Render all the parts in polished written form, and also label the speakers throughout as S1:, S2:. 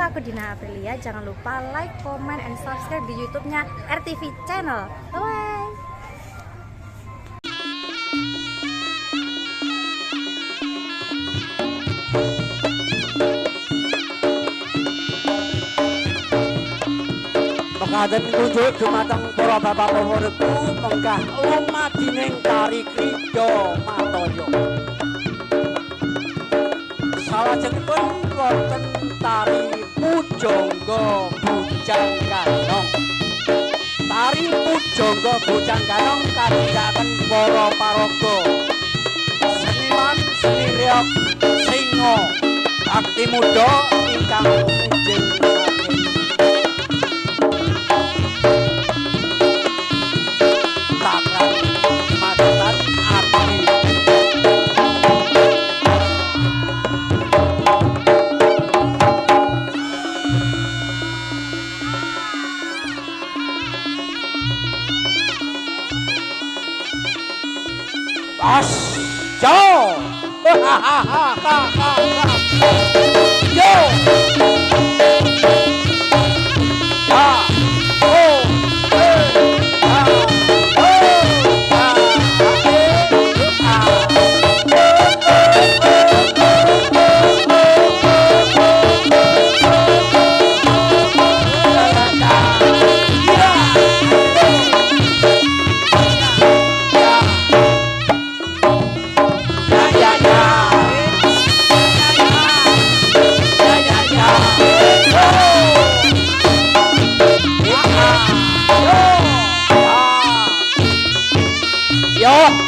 S1: aku Dina Aprilia. Jangan lupa like, comment, and subscribe di YouTube-nya RTV Channel. Bye.
S2: Mekaten kunjuk dumateng para bapak pawurku menggah lumadining tari krida matoyo. Salajengipun wonten tari pujangga bujang ganong. Tari pujangga bujang ganong kadhikaken para paraga seniman seni reog singa akti muda ingkang enjing Yo!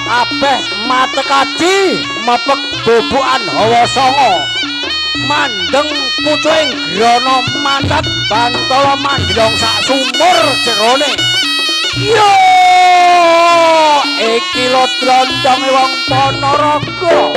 S2: Kabeh mate kaji mepek bobokan hawa songo mandeng pucuking grana mandat bantala mandhong sak sumur jerone yo iki lho drontonge wong Ponorogo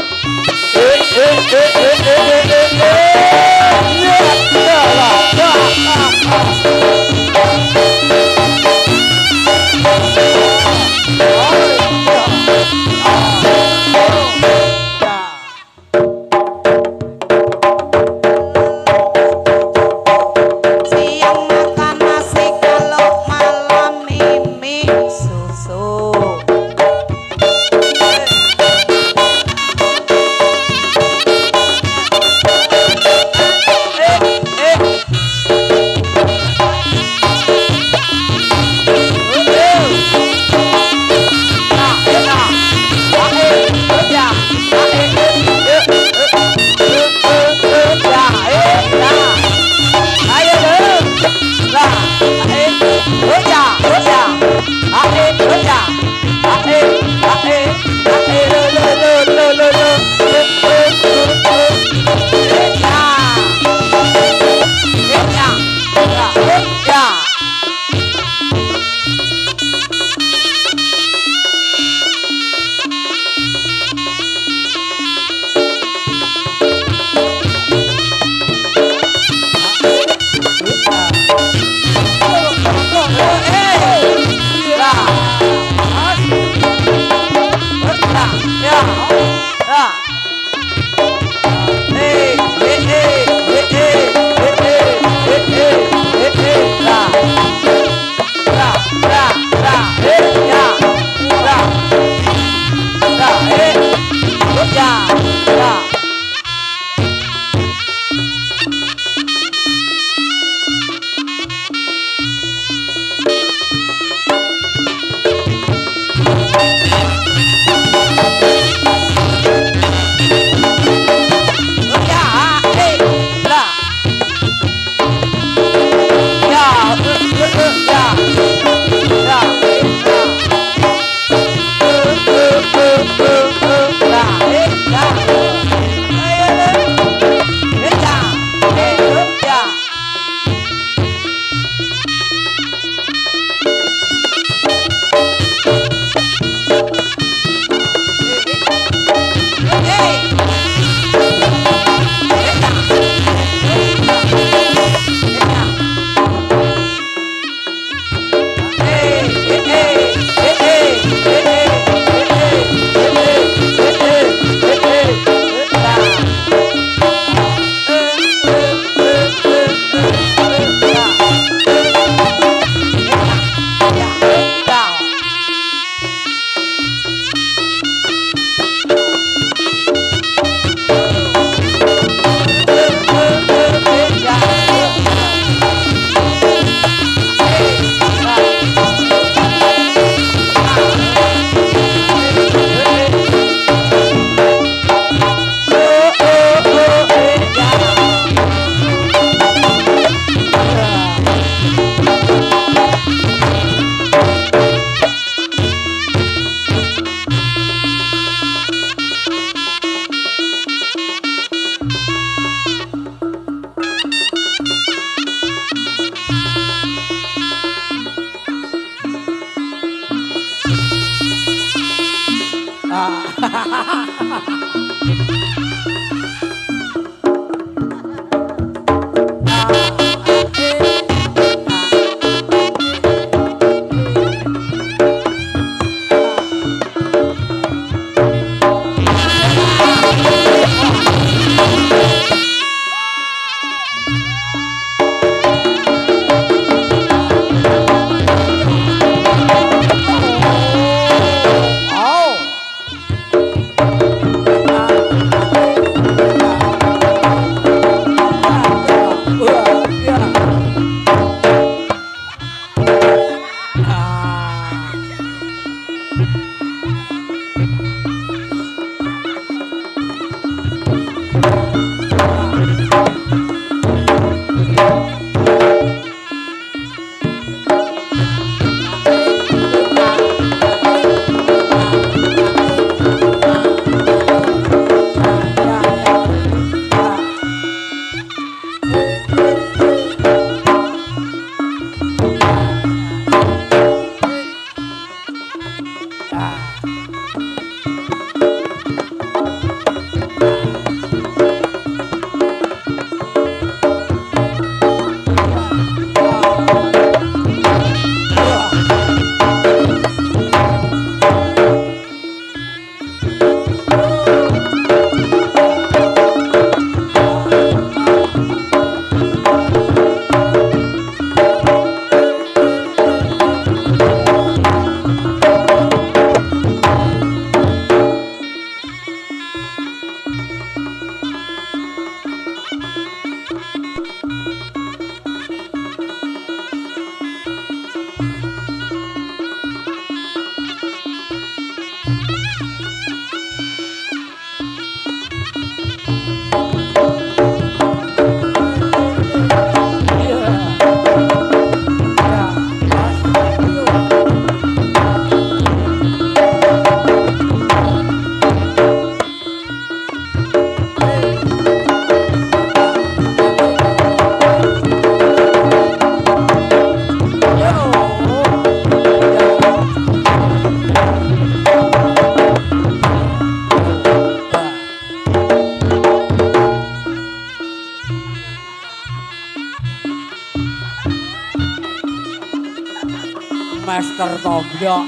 S2: Master Tombyok.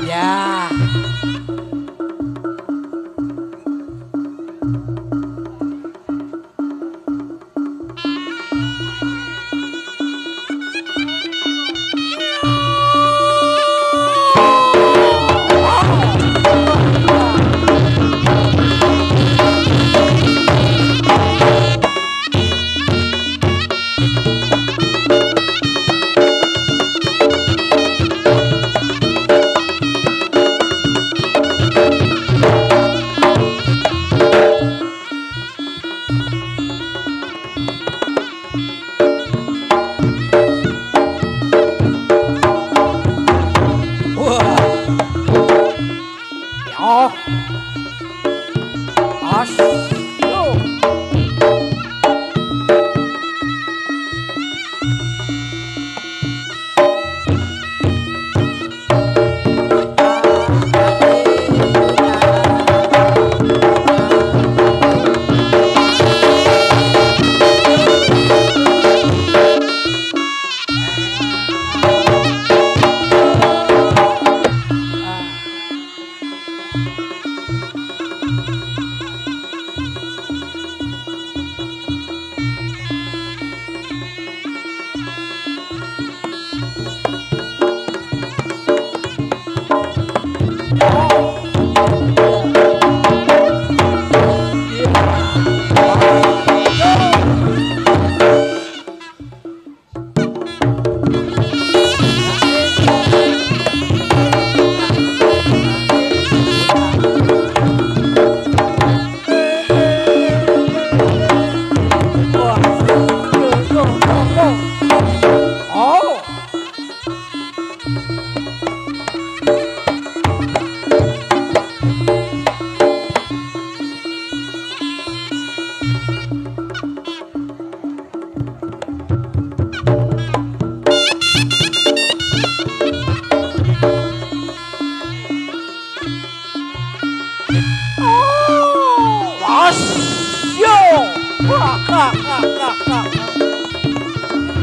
S2: Ya.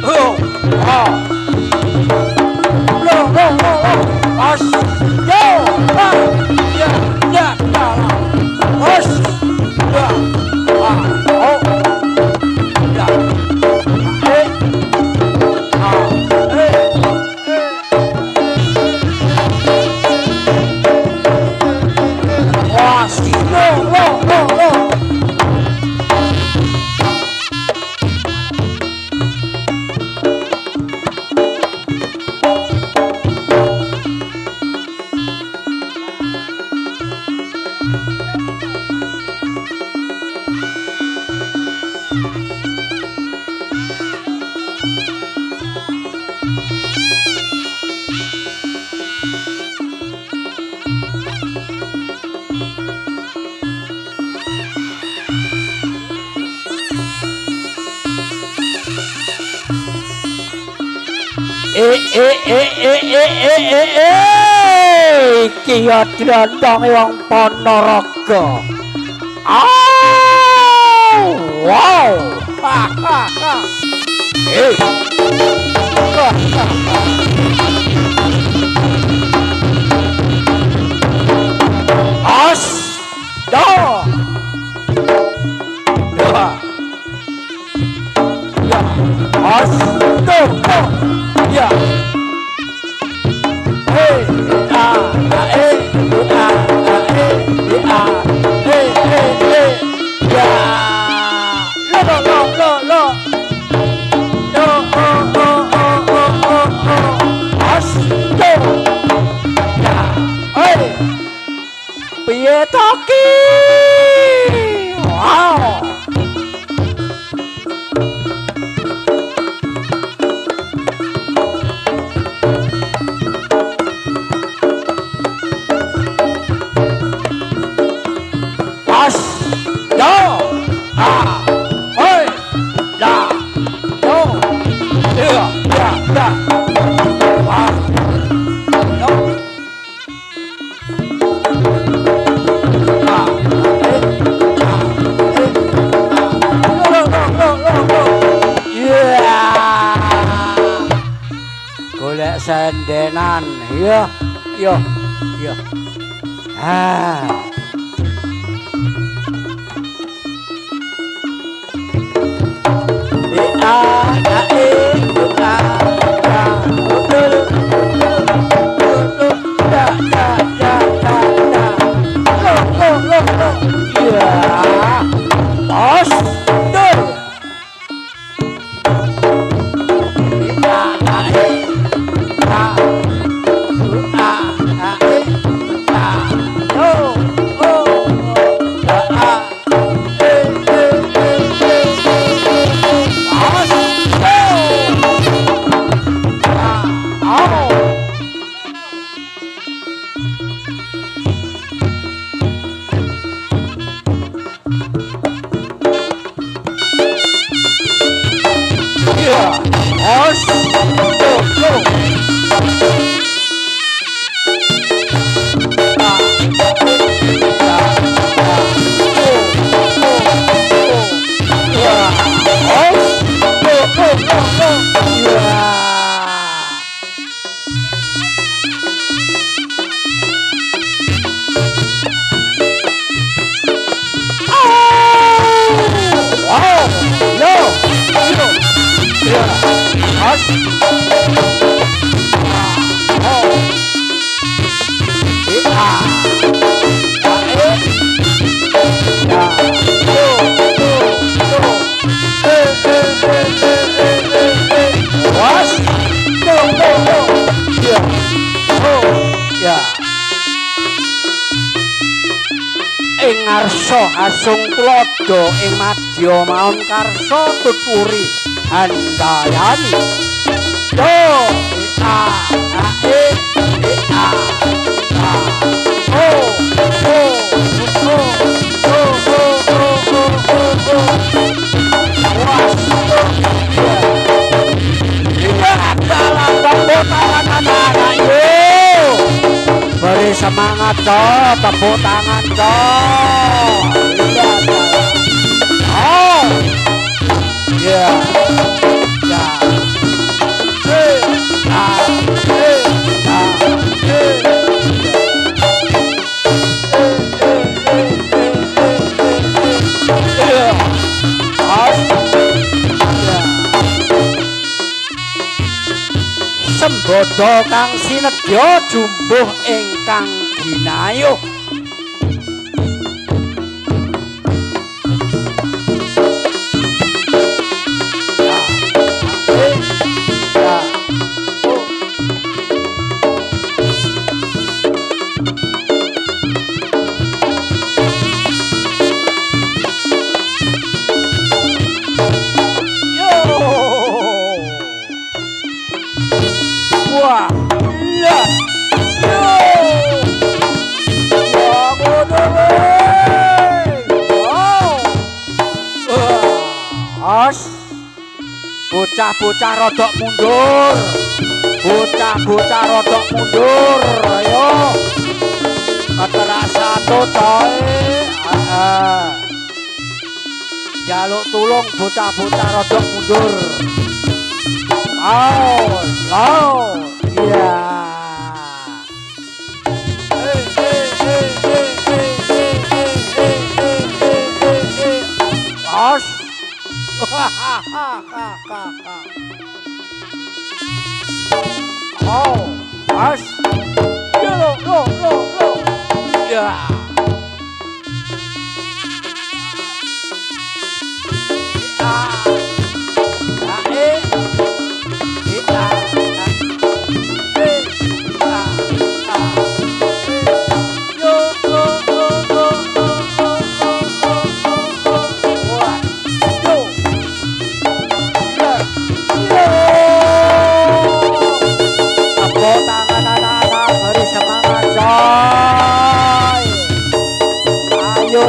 S2: Oh, oh. Lo, as, yo, ah, ya, ya, ya, as, ya, oh, ya, as, lo. Iki ya drondonge wong Ponorogo. Wow. As do. Ya. As do. Ya. Piye toki? Wow. As, do, oi, da, do, ya, as, do, golek sendenan, yo. Ngarso asung tulodo ing madya maun karso tuturi handayani do a e a o beri semangat cok, tepuk tangan cok. Oh Sembodo kang sinedya jumbuh ingkang ginayuh. Bocah-bocah rodok mundur. Bocah-bocah rodok mundur. Ayo. Keterasa tuh coy. Jaluk tulung bocah-bocah rodok mundur. Iya. Os. As. Ya.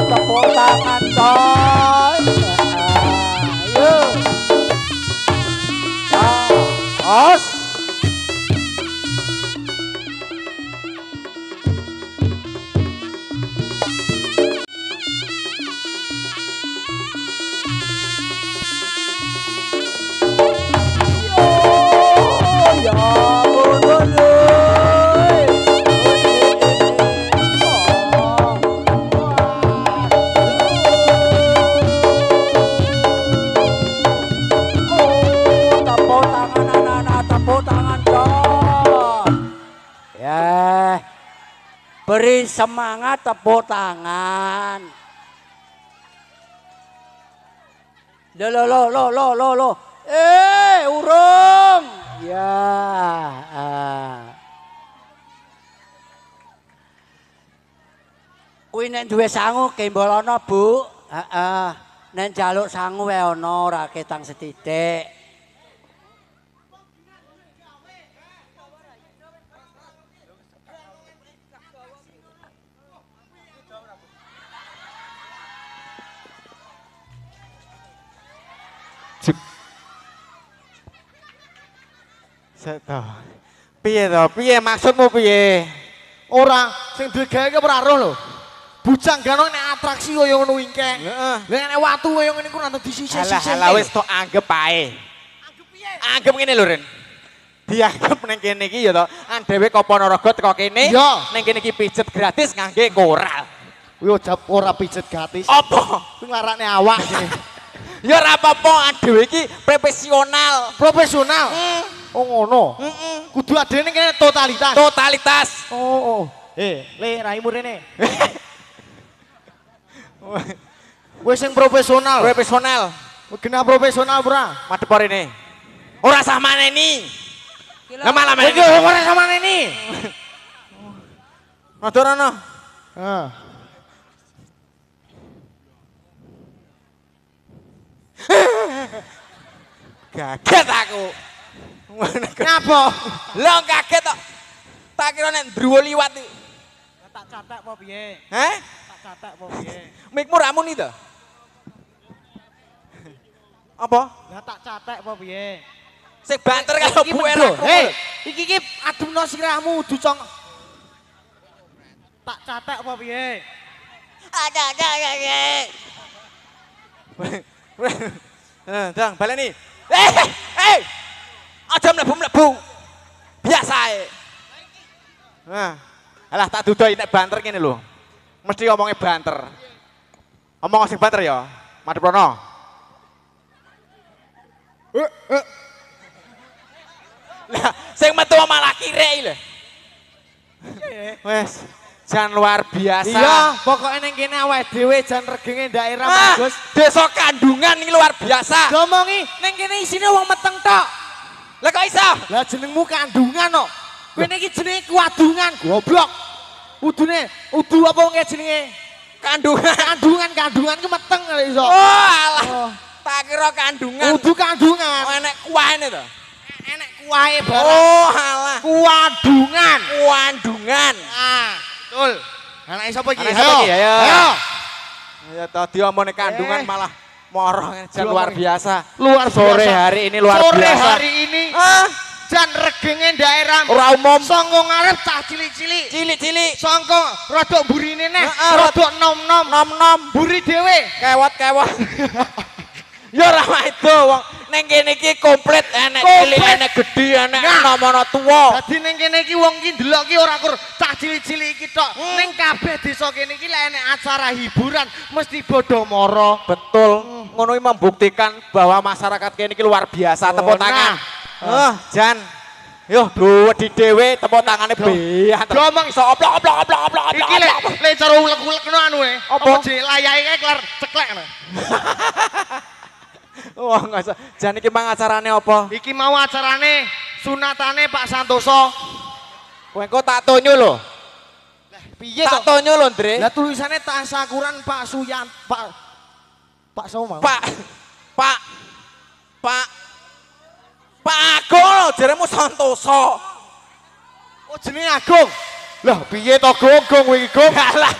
S2: Tepuk tangan coy. Ayo. Os. Beri semangat, tepuk tangan. Lo. Urung. Ya. Kuwi nek duwe sangu kembolono, Bu. Heeh. Nek njaluk sangu wae ana ora ketang sethithik.
S3: Piye to? Piye maksudmu piye?
S4: Ora sing duwe gawe ki ora roh lho. Bujang ganong nek atraksi kaya ngono iki. Heeh. Lah nek watu kaya ngene iku nanti disisih-sisih.
S3: Alah wis tok anggap ae.
S4: Anggap piye?
S3: Anggap ngene lho, Ren. Dianggap ning kene iki ya to, dhewe Koponorogo teko kene, ning kene iki pijet gratis ngangge koral.
S4: Kuwi ora pijet gratis.
S3: Apa?
S4: Kuwi nglarakne awak iki.
S3: Ya ora apa-apa, dhewe iki profesional.
S4: Profesional. Oh ngono. Kudu adene kene totalitas.
S3: Totalitas.
S4: Oh. Le raimu rene. Wis sing profesional.
S3: Profesional.
S4: Kena profesional, Bra.
S3: Madhep rene. Ora sah maneni. Lah malah maneni.
S4: Ora sah maneni.
S3: Madorono.
S4: Heeh.
S3: Kaget aku.
S4: Ngapa?
S3: Lah kaget kok. Tak kira nek ndruwo liwat iki.
S4: Tak catek apa piye?
S3: Heh?
S4: Tak catek apa piye?
S3: Mikmu ra muni to? Apa?
S4: Lah tak catek apa piye?
S3: Sing banter karo Bu Era.
S4: Hei, iki ademno sirahmu udu cong. Tak catek apa piye?
S3: Ada. Dang, baleni. Aja mlebu-mlebu. Biasa ae. Alah tak dudoi nek banter ngene lho. Mesti ngomongnya banter. Ngomong sing banter ya. Madheprono. Lah, sing metu malah kirek lho. Wes, jan luar biasa.
S4: Iya, pokoknya neng kene awake dhewe jan regenge daerah Bagus.
S3: Desa Kandungan ini luar biasa.
S4: Ngomongi neng kene isine wong meteng tok.
S3: Lah kok iso?
S4: Lah jenengmu Kandungan kok. Kowe niki jenenge Kuadungan, goblok. Udu apa wong jenenge? Kandungan ku meteng kali iso.
S3: Oh, alah. Tak kira Kandungan.
S4: Udu Kandungan.
S3: Oh, enek kuahane to.
S4: Enek kuahe barang.
S3: Oh, alah.
S4: Kuadungan.
S3: Ah,
S4: betul. Anak sapa iki?
S3: Anak sapa iki? Ayo. Ya tadi omone Kandungan
S4: Eh.
S3: malah moroh jan luar biasa.
S4: Luar
S3: Sore
S4: biasa.
S3: hari ini luar
S4: Sore
S3: biasa.
S4: hari ini jan regenge daerah
S3: Ora umum.
S4: sanggo ngarep cah cilik-cilik.
S3: Cilik-cilik.
S4: Sangko rodok burine neh,
S3: Heeh,
S4: rodok nom-nom.
S3: Nom-nom.
S4: Buri dhewe.
S3: Kewot-kewot. Ya ora itu wong ning kene iki komplit enek
S4: Komplit.
S3: cilik, enek gedhi, enek
S4: Nah.
S3: nom-nom tuwa.
S4: Dadi ning kene iki wong iki ndelok iki ora kur cah cilik-cilik iki tok. Ning kabeh desa kene iki lek enek acara hiburan mesti bodho mara.
S3: Betul. Ngono iki membuktikan bahwa masyarakat kene iki luar biasa. Tepuk tangan. Jan. Yo duwe di dhewe tepuk tangane beantar.
S4: Ngomong
S3: iso oplok.
S4: iki lek cara ulek-ulek ngono anu e.
S3: Apa?
S4: Apa layahe kae kelar ceklek ngono.
S3: Wah, enggak usah. Jan iki mang acarane apa?
S4: Iki mau acarane sunatane Pak Santoso.
S3: Kowe engko tak tonyo lho.
S4: Piye
S3: Tak
S4: kok?
S3: tonyo lho, Ndre.
S4: Lah tulisannya tasakuran Pak Suyan Pak Soma.
S3: Pak Agung lho, jaremu Santoso.
S4: Oh jenenge Agung. Lah piye to Gong iki Gong?
S3: Alah.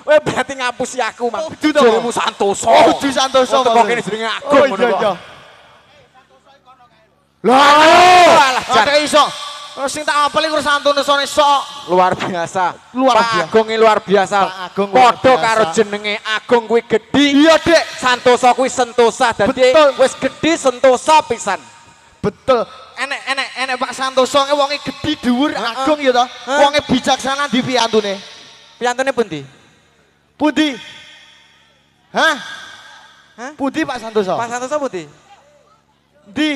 S3: Kowe berarti ngapusi aku, Mang.
S4: Oh, dudu to.
S3: Jaremu Santoso.
S4: Oh, Dudu Santoso.
S3: Kok kene jenenge Agung
S4: Oh
S3: ngono
S4: iya
S3: kok.
S4: iya.
S3: Lah,
S4: Lah,
S3: Jan.
S4: ada iso. Sing tak apel iku Santoso sok.
S3: Luar biasa.
S4: Luar
S3: Pak
S4: biasa.
S3: Agung ini luar biasa.
S4: Pak Agung luar
S3: Padha
S4: biasa.
S3: karo jenenge Agung kuwi gedhi.
S4: Iya, Dek.
S3: Santoso kuwi sentosa. Dadi
S4: Betul.
S3: wis gedhi sentosa pisan.
S4: Betul. Enek Pak Santoso wonge gedhi dhuwur Agung ya to. Wonge bijaksana di piantune.
S3: Piyantune pundi?
S4: Pundi? Hah?
S3: Hah?
S4: Pundi Pak Santoso?
S3: Pak Santoso pundi?
S4: Ndi?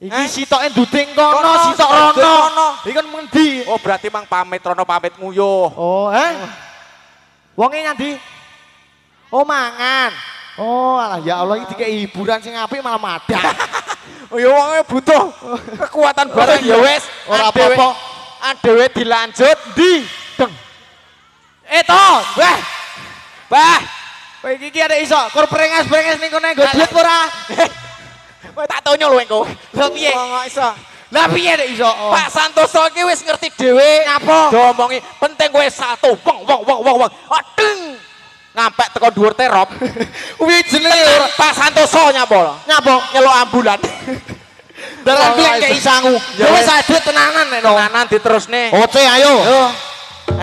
S4: Iki
S3: Eh?
S4: sitoke nduding kono,
S3: Kono,
S4: sitok
S3: nduding
S4: rono.
S3: kono.
S4: Iki kan ngendi?
S3: Oh, berarti mang pamit rono pamit nguyuh.
S4: Oh, wonge nyandi? Oh, mangan. Oh, alah ya Allah iki dikek hiburan sing apik malah madak.
S3: Oh ya wong butuh kekuatan bareng ya wis.
S4: Ora apa-apa.
S3: Adewe dilanjut di deng.
S4: To,
S3: Bah,
S4: kowe iki ada iso kur prengas-prengas ning kono nggo duit ora?
S3: kowe tak tonyo lho engko.
S4: Lah piye?
S3: Kok iso?
S4: Lah piye nek iso?
S3: Pak Santoso iki wis ngerti dhewe.
S4: Ngapa?
S3: Diomongi penting kowe salto. Wong. Adeng. Ngampek teko dhuwur terop.
S4: Kuwi jenenge
S3: Pak Santoso nyapa?
S4: nyapa?
S3: Nyeluk ambulan.
S4: Dalan kuwi kei sangu.
S3: Ya
S4: Ya
S3: wis.
S4: wis sak duit tenanan nek no.
S3: Tenanan diterusne.
S4: Oce ayo.
S3: Yo.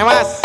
S3: Mas.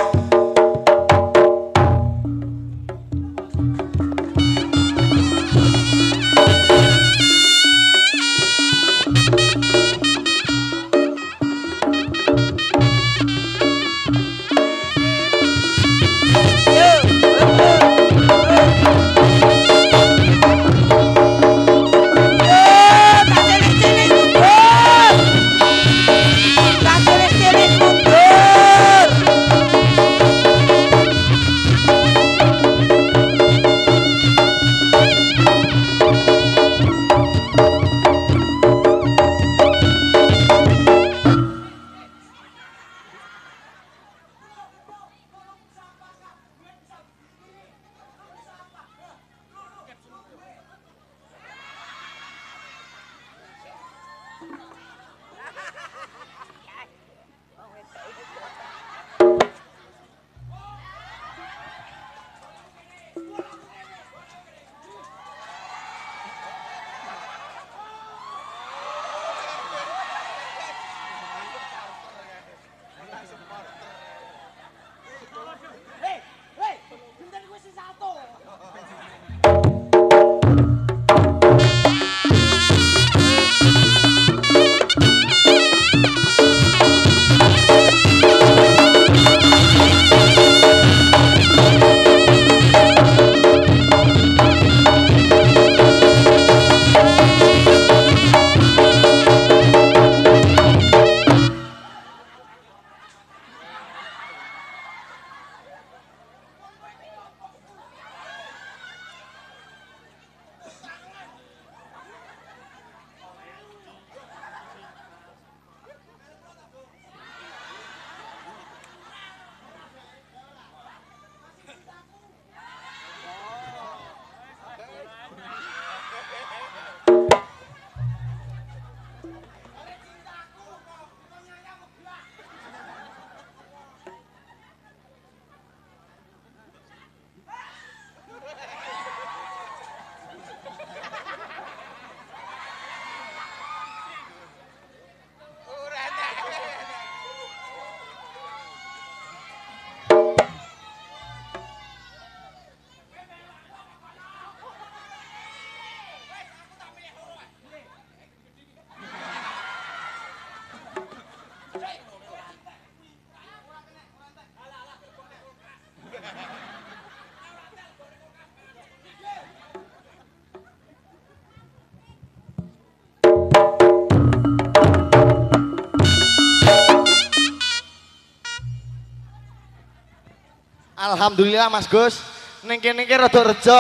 S4: Alhamdulillah Mas Gus. Ning kene iki rada rejo.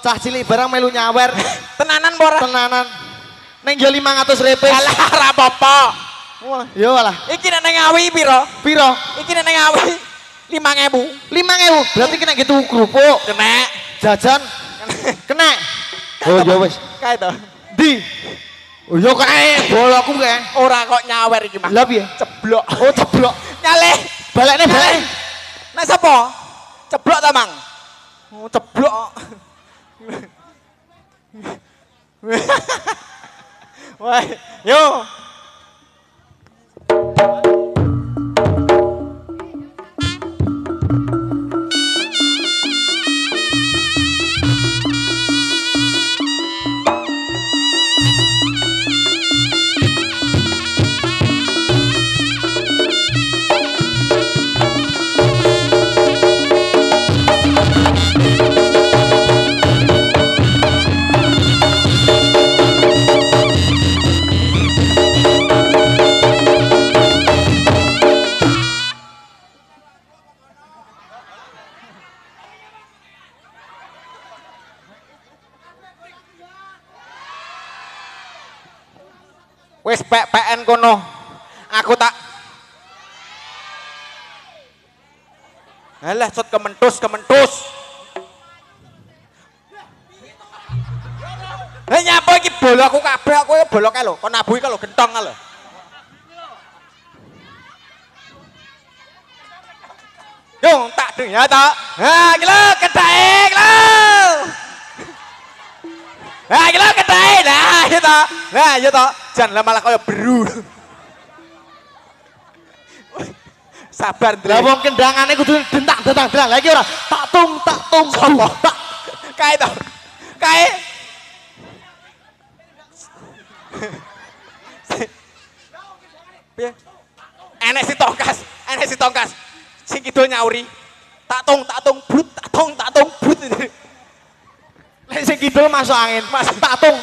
S4: Cah cilik barang melu nyawer.
S3: Tenanan apa ora?
S4: Tenanan. Ning yo 500 repes.
S3: Alah ora apa-apa.
S4: Wah, yo alah.
S3: Iki nek nang Ngawi piro?
S4: Piro?
S3: Iki nek nang Ngawi 5.000.
S4: 5.000. Berarti kena gitu kerupuk.
S3: Kena.
S4: Jajan. Kena. Oh ya wis.
S3: Kae to.
S4: Di. Oh yo kae boloku kae.
S3: Ora kok nyawer iki mah.
S4: Lah piye?
S3: Ceblok.
S4: Oh ceblok.
S3: Nyale.
S4: Balekne balek.
S3: Nek sapa? Ceblok ta, Mang? Oh, ceblok. Wah, yo. Wis PN kono. Aku tak. Alah sut kementus. Lah nyapa iki bolokku kabeh aku boloke lho. Kon nabuhi lho gentong lho. Yo tak deng ya ta. Ha iki lho kethake lho. Ha iki lho kethake. Nah, iya ta. Nah, iya ta. Jan lah malah kaya beru. Sabar, Ndre.
S4: Lah wong kendangane kudu dentak. Lah iki ora tak tung.
S3: Sopo? Kae to. Kae. Piye? Enek si tongkas. Sing kidul nyauri. Tak tung, brut.
S4: Lek sing kidul masuk angin. Mas tak tung.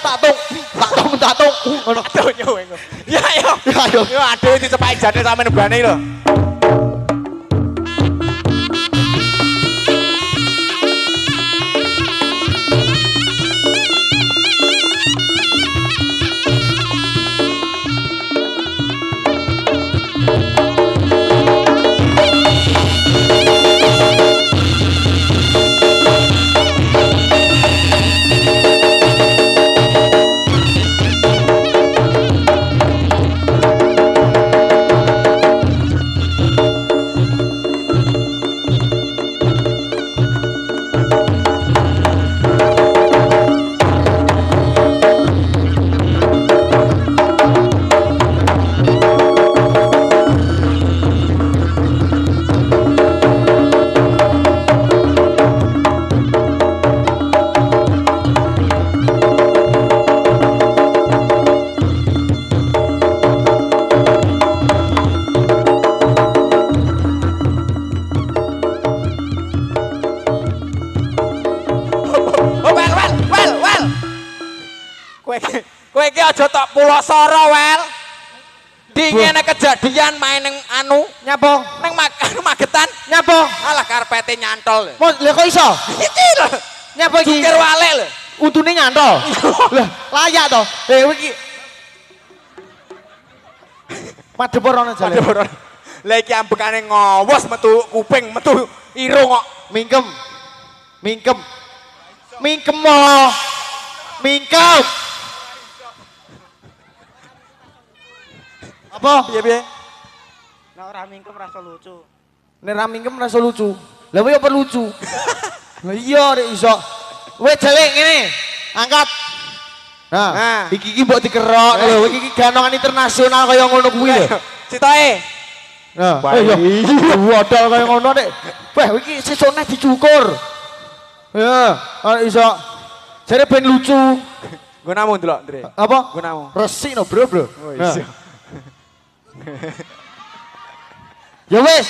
S4: Ngono.
S3: Aduh nyowe. Ya ayo.
S4: Ya ayo.
S3: Yo aduh dicepai jane sampean bane lho. Kowe iki aja tok Pulasara wel. Dingene kejadian main ning anu
S4: Nyapa?
S3: ning Magetan.
S4: Nyapa?
S3: Alah karpete nyantol.
S4: Lha kok iso?
S3: Iki lho.
S4: Nyapa iki?
S3: Jukir wale lho.
S4: Untune nyantol. Lah layak to. Iki madhep ora jane.
S3: Lah iki ambekane ngowos metu kuping, metu irung kok.
S4: Mingkem. Mo. Mingkem. Apa?
S3: Piye?
S5: Nek ora mingkem rasa lucu.
S4: Nek ra mingkem rasa lucu. Lah kowe apa lucu? Lah iya rek iso. Kowe dhewe ngene. Angkat. Nah, iki mbok dikerok lho. Iki ganongan internasional kaya ngono kuwi lho.
S3: Citoke.
S4: Nah, iya. Wadal kaya ngono nek. Wah, iki sesone dicukur. Ya, iso. Jare ben lucu.
S3: Gunamu ndelok, Ndre.
S4: Apa?
S3: Gunamu.
S4: Resik no, bro.
S3: Oh iya.
S4: Ya wis,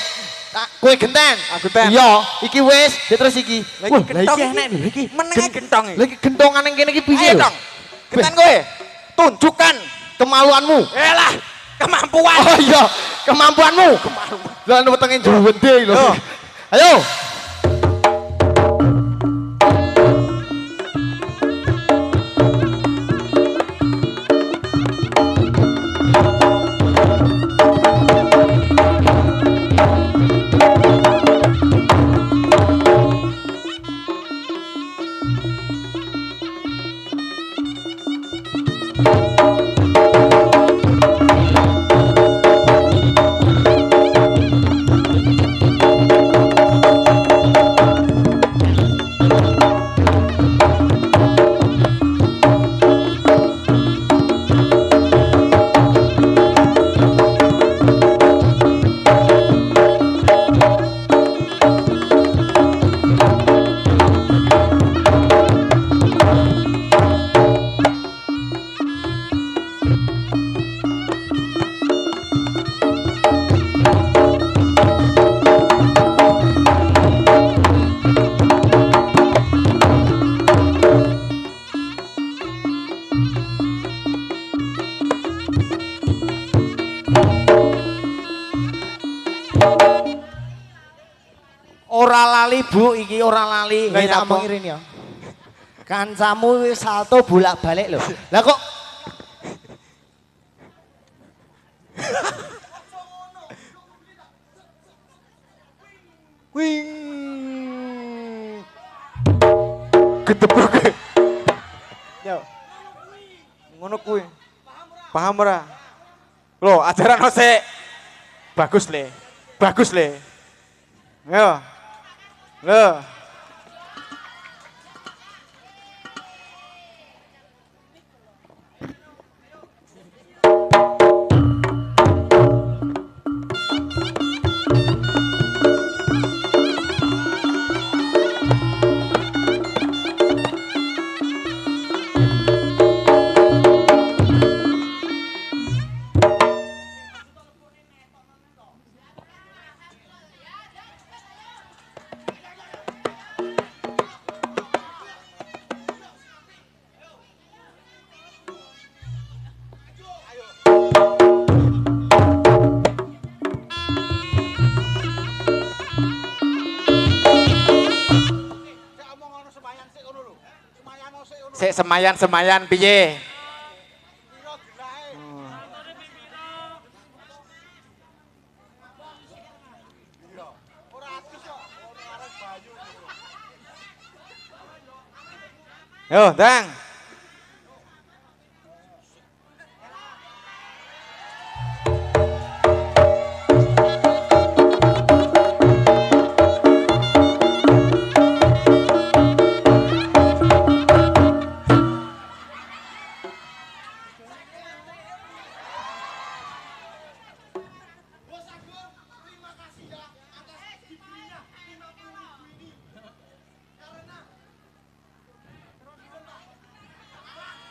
S4: kowe genten.
S3: Aku ten.
S4: Iya, iki wis, terus iki.
S3: Lagi gentong
S4: enek lho iki.
S3: Menenge gentong iki.
S4: Lagi gentongan ning kene iki piye
S3: Ayo
S4: lho?
S3: dong. Genten kowe. Tunjukkan
S4: Kemaluanmu.
S3: elah kemampuan.
S4: Oh iya, kemampuanmu. Lah wetenge juwede lho. Ayo. lali Bu, iki ora lali.
S3: Lah,
S4: Nek tak
S3: nyapa?
S4: omong irin ya. Kancamu wis salto bolak-balik lho. Lah kok
S3: Wing. Ketepuk. Yo. Ngono kuwi. Paham ora? Loh, ajaran sik. Bagus le. Bagus le. Yo. Loh. Sik semayan piye? Yo, Dang.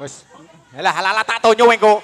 S3: Wes, halah tak tonyo engko.